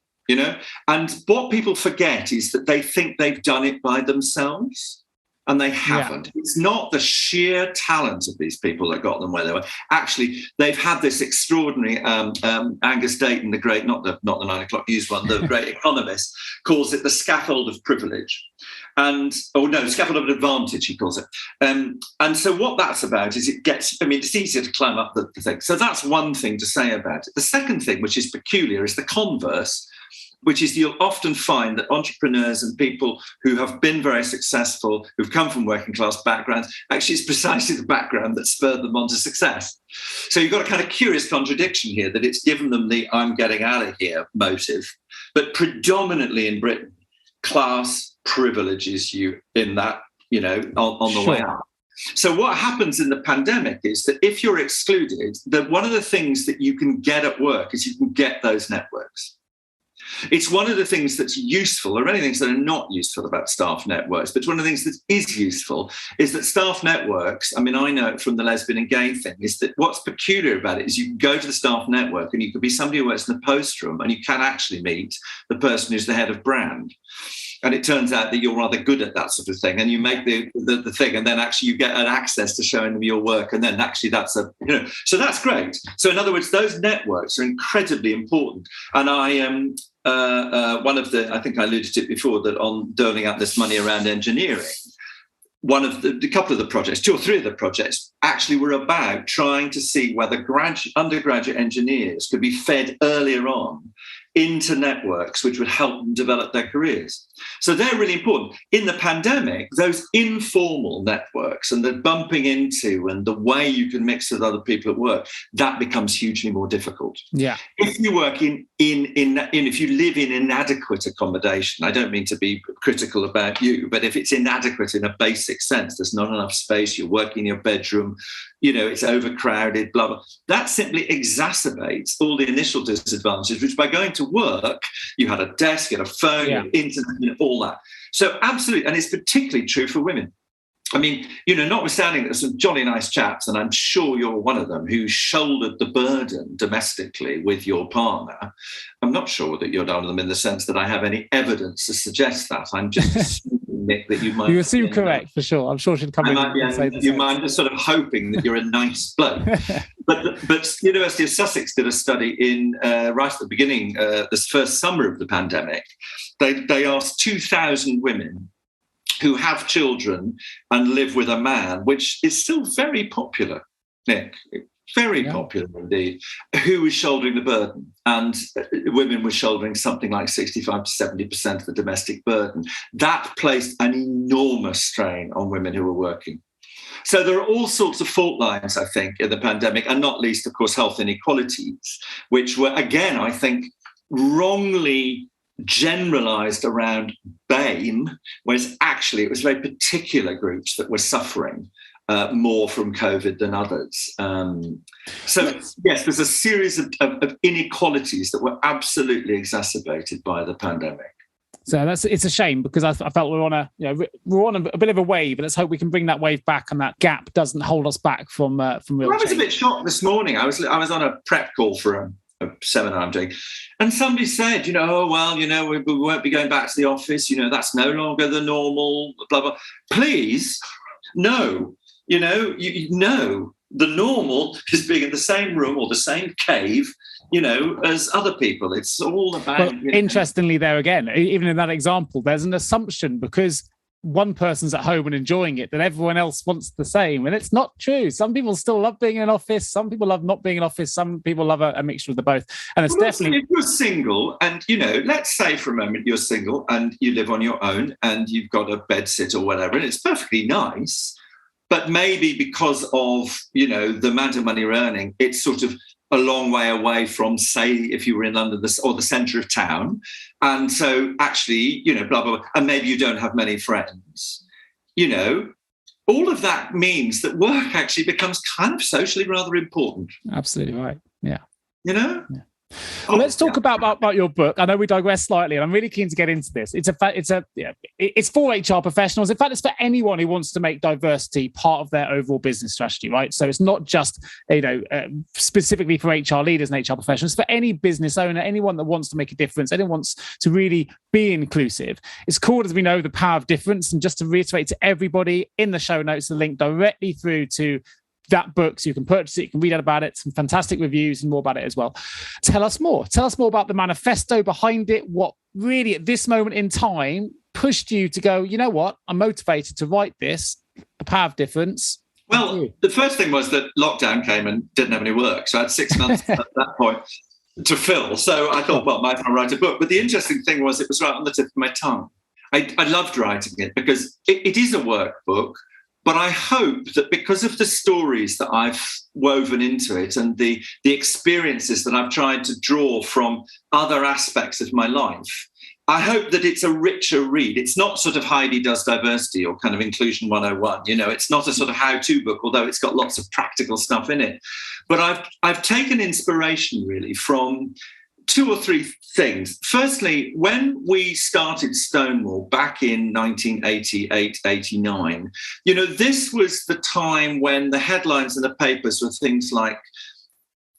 And what people forget is that they think they've done it by themselves. And they haven't. Yeah. It's not the sheer talent of these people that got them where they were. Actually, they've had this extraordinary Angus Dayton, the great, not the 9 o'clock news one, the great economist, calls it the scaffold of privilege. Scaffold of advantage, he calls it. And so what that's about is it's easier to climb up the thing. So that's one thing to say about it. The second thing, which is peculiar, is the converse, which is you'll often find that entrepreneurs and people who have been very successful, who've come from working class backgrounds, actually it's precisely the background that spurred them on to success. So you've got a kind of curious contradiction here that it's given them the I'm getting out of here motive, but predominantly in Britain, class privileges you in that, on the way out. So what happens in the pandemic is that if you're excluded, that one of the things that you can get at work is you can get those networks. It's one of the things that's useful. There are many things that are not useful about staff networks, but one of the things that is useful is that staff networks, I know it from the lesbian and gay thing, is that what's peculiar about it is you can go to the staff network and you could be somebody who works in the post room and you can actually meet the person who's the head of brand. And it turns out that you're rather good at that sort of thing. And you make the thing, and then actually you get an access to showing them your work. And then actually that's so that's great. So in other words, those networks are incredibly important. And I am I think I alluded to it before, that on doling out this money around engineering, a couple of the projects, 2 or 3 of the projects actually were about trying to see whether undergraduate engineers could be fed earlier on into networks which would help them develop their careers. So they're really important. In the pandemic, those informal networks and the bumping into and the way you can mix with other people at work, that becomes hugely more difficult. Yeah. If you work if you live in inadequate accommodation, I don't mean to be critical about you, but if it's inadequate in a basic sense, there's not enough space, you're working in your bedroom, it's overcrowded, blah, blah. That simply exacerbates all the initial disadvantages, which by going to work, you had a desk, you had a phone, you had internet, all that. So absolutely, and it's particularly true for women. Notwithstanding there's some jolly nice chaps, and I'm sure you're one of them, who shouldered the burden domestically with your partner. I'm not sure that you're one of them in the sense that I have any evidence to suggest that. I'm just assuming, Nick, that you might... You assume correct, for sure. I'm sure she'd come in and say you might just sort of hoping that you're a nice bloke. But University of Sussex did a study in right at the beginning, this first summer of the pandemic. They asked 2,000 women who have children and live with a man, which is still very popular, Nick, very popular indeed, who was shouldering the burden. And women were shouldering something like 65 to 70% of the domestic burden. That placed an enormous strain on women who were working. So there are all sorts of fault lines, I think, in the pandemic, and not least, of course, health inequalities, which were, again, I think, wrongly generalized around BAME, whereas actually it was very particular groups that were suffering more from COVID than others. Yes, there's a series of inequalities that were absolutely exacerbated by the pandemic. So it's a shame, because I felt we're on a bit of a wave, and let's hope we can bring that wave back, and that gap doesn't hold us back from real change. I was a bit shocked this morning. I was on a prep call for a seminar I'm doing, and somebody said, we won't be going back to the office. That's no longer the normal. Blah blah. Please, no. The normal is being in the same room or the same cave, as other people. It's all about... Interestingly, there again, even in that example, there's an assumption, because one person's at home and enjoying it, that everyone else wants the same. And it's not true. Some people still love being in an office. Some people love not being in an office. Some people love a mixture of the both. And it's definitely... If you're single and, let's say for a moment you're single and you live on your own and you've got a bed sit or whatever, and it's perfectly nice, but maybe because of, the amount of money you're earning, it's sort of a long way away from, say, if you were in London or the centre of town. And so actually, blah, blah, blah, and maybe you don't have many friends, all of that means that work actually becomes kind of socially rather important. Absolutely right. Yeah. You know? Yeah. Well, let's talk about your book. I know we digress slightly, and I'm really keen to get into this. It's for HR professionals. In fact, it's for anyone who wants to make diversity part of their overall business strategy, right? So it's not just specifically for HR leaders and HR professionals. For any business owner, anyone that wants to make a difference, anyone wants to really be inclusive. It's called, as we know, The Power of Difference. And just to reiterate to everybody, in the show notes, the link directly through to that book, so you can purchase it, you can read out about it, some fantastic reviews and more about it as well. Tell us more about the manifesto behind it. What really at this moment in time pushed you to go, you know what, I'm motivated to write this, The Power of Difference? Well, the first thing was that lockdown came and didn't have any work, so I had 6 months at that point to fill. So I thought, well, might as well write a book. But the interesting thing was it was right on the tip of my tongue. I loved writing it because it is a workbook. But I hope that because of the stories that I've woven into it and the experiences that I've tried to draw from other aspects of my life, I hope that it's a richer read. It's not sort of Heidi Does Diversity or kind of Inclusion 101. It's not a sort of how-to book, although it's got lots of practical stuff in it. But I've taken inspiration really from 2 or 3 things. Firstly, when we started Stonewall back in 1988, 89, this was the time when the headlines in the papers were things like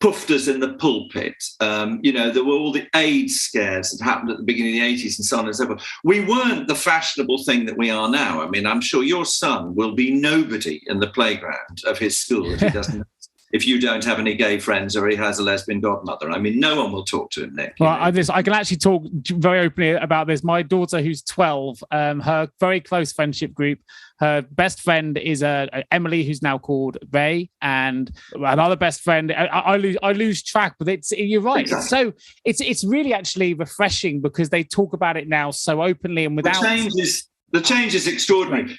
poofters in the pulpit. There were all the AIDS scares that happened at the beginning of the 80s and so on and so forth. We weren't the fashionable thing that we are now. I mean, I'm sure your son will be nobody in the playground of his school if he doesn't if you don't have any gay friends or he has a lesbian godmother. I mean, no one will talk to him, Nick. Well, I can actually talk very openly about this. My daughter, who's 12, her very close friendship group, her best friend is Emily, who's now called Ray, and another best friend. I lose track, but you're right. Exactly. So it's really actually refreshing because they talk about it now so openly and without. The change is extraordinary.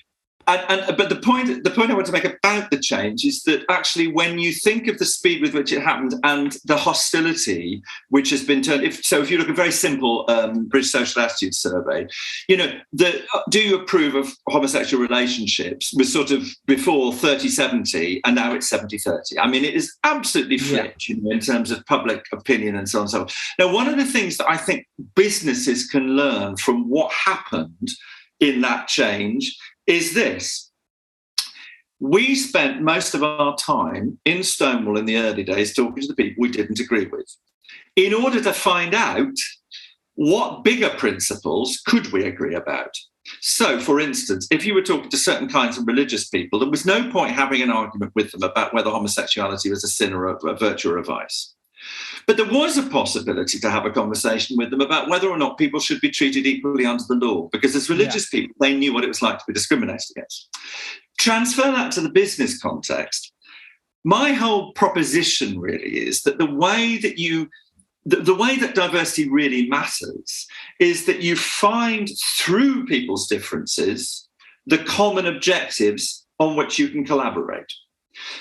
But the point I want to make about the change is that actually when you think of the speed with which it happened and the hostility which has been turned, if you look at a very simple British social attitude survey, do you approve of homosexual relationships was sort of before 30-70 and now it's 70-30. I mean, it is absolutely flipped, in terms of public opinion and so on and so on. Now, one of the things that I think businesses can learn from what happened in that change is this. We spent most of our time in Stonewall in the early days talking to the people we didn't agree with in order to find out what bigger principles could we agree about. So, for instance, if you were talking to certain kinds of religious people, there was no point having an argument with them about whether homosexuality was a sin or a virtue or a vice. But there was a possibility to have a conversation with them about whether or not people should be treated equally under the law, because as religious people, they knew what it was like to be discriminated against. Transfer that to the business context. My whole proposition really is that the way that diversity really matters is that you find through people's differences the common objectives on which you can collaborate.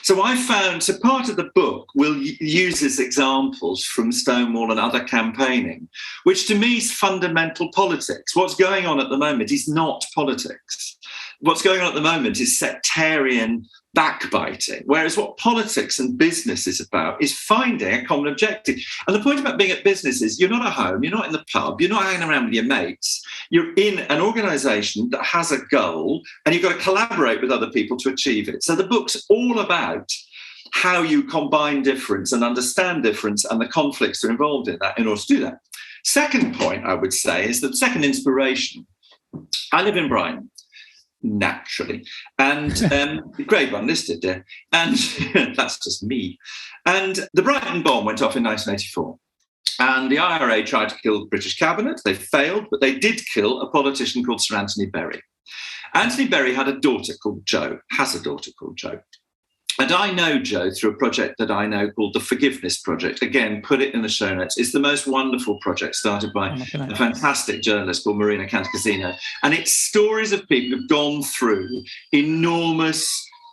So I found, so part of the book will use as examples from Stonewall and other campaigning, which to me is fundamental politics. What's going on at the moment is not politics. What's going on at the moment is sectarian backbiting, whereas what politics and business is about is finding a common objective. And the point about being at business is you're not at home, you're not in the pub, you're not hanging around with your mates. You're in an organisation that has a goal and you've got to collaborate with other people to achieve it. So the book's all about how you combine difference and understand difference and the conflicts that are involved in that in order to do that. Second point I would say is that second inspiration. I live in Brighton. Naturally, and great one listed there, and that's just me. And the Brighton bomb went off in 1984, and the IRA tried to kill the British cabinet. They failed, but they did kill a politician called Sir Anthony Berry. Anthony Berry has a daughter called Jo, and I know Jo through a project that I know called the Forgiveness Project. Again, put it in the show notes. It's the most wonderful project started by a fantastic journalist called Marina Cantacasino. And it's stories of people who've gone through enormous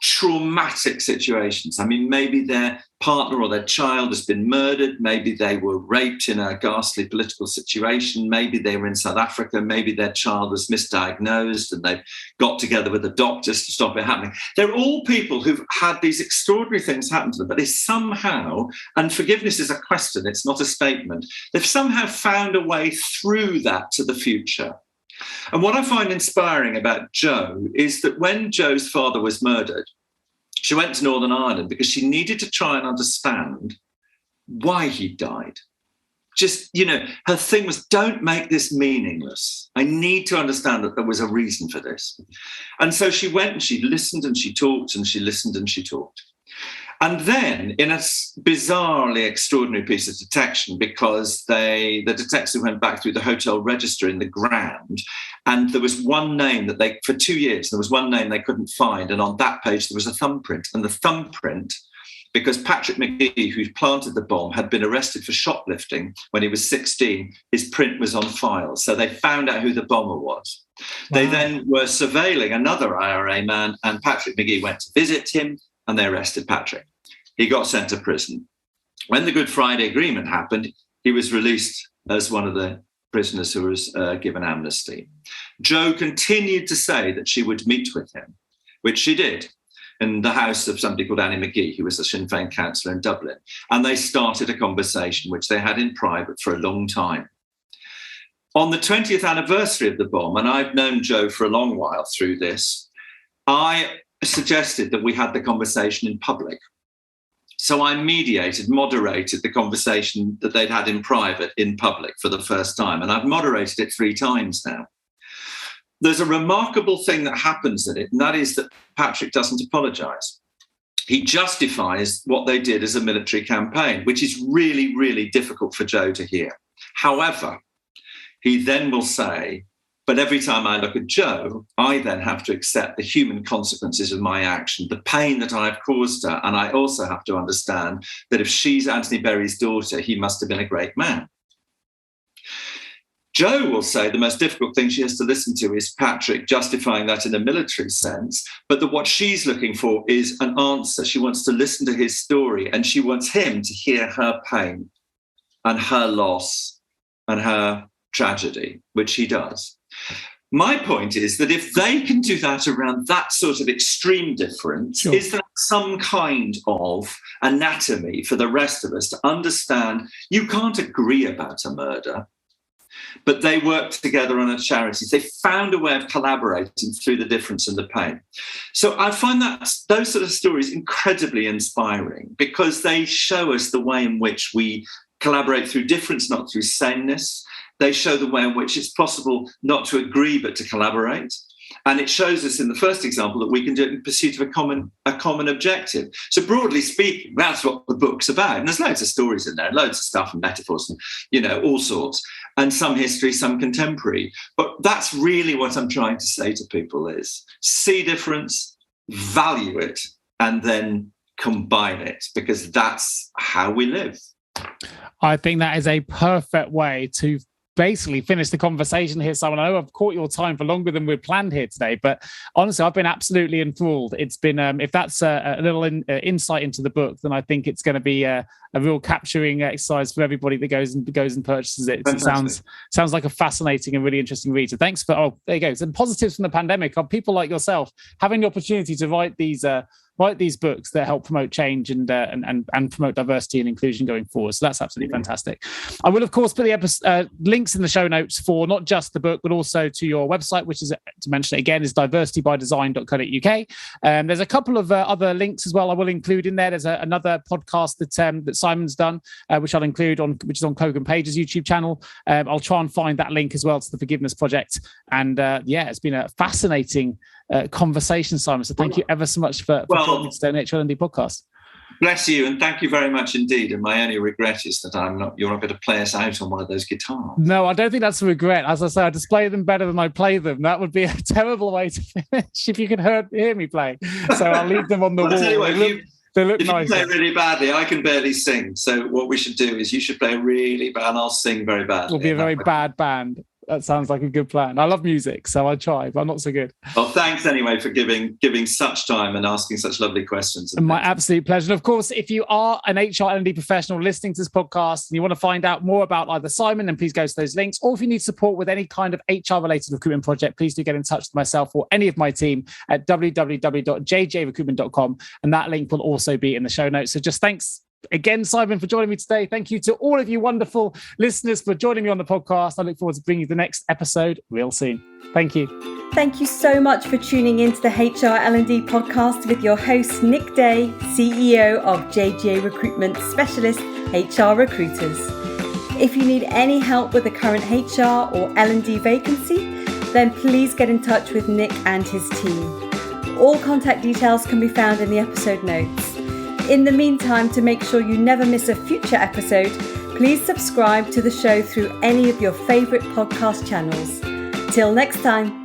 traumatic situations. I mean, maybe their partner or their child has been murdered. Maybe they were raped in a ghastly political situation. Maybe they were in South Africa. Maybe their child was misdiagnosed and they've got together with the doctors to stop it happening. They're all people who've had these extraordinary things happen to them, but they somehow, and forgiveness is a question, it's not a statement, they've somehow found a way through that to the future. And what I find inspiring about Jo is that when Jo's father was murdered, she went to Northern Ireland because she needed to try and understand why he died. Just, her thing was, don't make this meaningless. I need to understand that there was a reason for this. And so she went and she listened and she talked and she listened and she talked. And then, in a bizarrely extraordinary piece of detection, because the detectives went back through the hotel register in the Grand, and there was one name that for 2 years, there was one name they couldn't find. And on that page, there was a thumbprint. And the thumbprint, because Patrick Magee, who planted the bomb, had been arrested for shoplifting when he was 16, his print was on file. So they found out who the bomber was. Wow. They then were surveilling another IRA man, and Patrick Magee went to visit him, and they arrested Patrick. He got sent to prison. When the Good Friday Agreement happened, he was released as one of the prisoners who was given amnesty. Jo continued to say that she would meet with him, which she did, in the house of somebody called Annie Magee, who was a Sinn Féin councillor in Dublin. And they started a conversation, which they had in private for a long time. On the 20th anniversary of the bomb, and I've known Jo for a long while through this, I suggested that we had the conversation in public. So I moderated the conversation that they'd had in private in public for the first time. And I've moderated it 3 times now. There's a remarkable thing that happens in it, and that is that Patrick doesn't apologise. He justifies what they did as a military campaign, which is really, really difficult for Jo to hear. However, he then will say, but every time I look at Jo, I then have to accept the human consequences of my action, the pain that I've caused her. And I also have to understand that if she's Anthony Berry's daughter, he must have been a great man. Jo will say the most difficult thing she has to listen to is Patrick justifying that in a military sense, but that what she's looking for is an answer. She wants to listen to his story, and she wants him to hear her pain and her loss and her tragedy, which he does. My point is that if they can do that around that sort of extreme difference, sure, is that some kind of anatomy for the rest of us to understand you can't agree about a murder, but they worked together on a charity. They found a way of collaborating through the difference and the pain. So I find that those sort of stories incredibly inspiring because they show us the way in which we collaborate through difference, not through sameness. They show the way in which it's possible not to agree, but to collaborate. And it shows us in the first example that we can do it in pursuit of a common objective. So broadly speaking, that's what the book's about. And there's loads of stories in there, loads of stuff and metaphors and, all sorts. And some history, some contemporary. But that's really what I'm trying to say to people is see difference, value it, and then combine it, because that's how we live. I think that is a perfect way to basically finish the conversation here, Simon. I know I've caught your time for longer than we'd planned here today, but honestly, I've been absolutely enthralled. It's been, if that's a little insight into the book, then I think it's going to be a real capturing exercise for everybody that goes and purchases it. It sounds like a fascinating and really interesting read. So thanks for, there you go. So the positives from the pandemic are people like yourself having the opportunity to write these books that help promote change and promote diversity and inclusion going forward. So that's absolutely fantastic. I will, of course, put the links in the show notes for not just the book, but also to your website, which is, to mention it again, is diversitybydesign.co.uk. There's a couple of other links as well I will include in there. There's another podcast that Simon's done, which I'll include which is on Kogan Page's YouTube channel. I'll try and find that link as well to the Forgiveness Project. And it's been a fascinating conversation, Simon. So thank you ever so much for joining us today on HR L&D Podcast. Bless you, and thank you very much indeed. And my only regret is that you're not going to play us out on one of those guitars. No, I don't think that's a regret. As I say, I display them better than I play them. That would be a terrible way to finish if you could hear me play. So I'll leave them on the wall. They look nice. If you play really badly, I can barely sing. So what we should do is you should play really bad and I'll sing very badly. We'll be a very bad band. That sounds like a good plan. I love music, so I try, but I'm not so good. Well, thanks anyway for giving such time and asking such lovely questions. My absolute pleasure. And of course, if you are an HR L&D professional listening to this podcast and you want to find out more about either Simon, then please go to those links. Or if you need support with any kind of HR-related recruitment project, please do get in touch with myself or any of my team at www.jjrecruitment.com. And that link will also be in the show notes. So just thanks again, Simon, for joining me today. Thank you to all of you wonderful listeners for joining me on the podcast. I look forward to bringing you the next episode real soon. Thank you. Thank you so much for tuning into the HR L&D podcast with your host, Nick Day, CEO of JGA Recruitment Specialist HR Recruiters. If you need any help with the current HR or L&D vacancy, then please get in touch with Nick and his team. All contact details can be found in the episode notes. In the meantime, to make sure you never miss a future episode, please subscribe to the show through any of your favourite podcast channels. Till next time.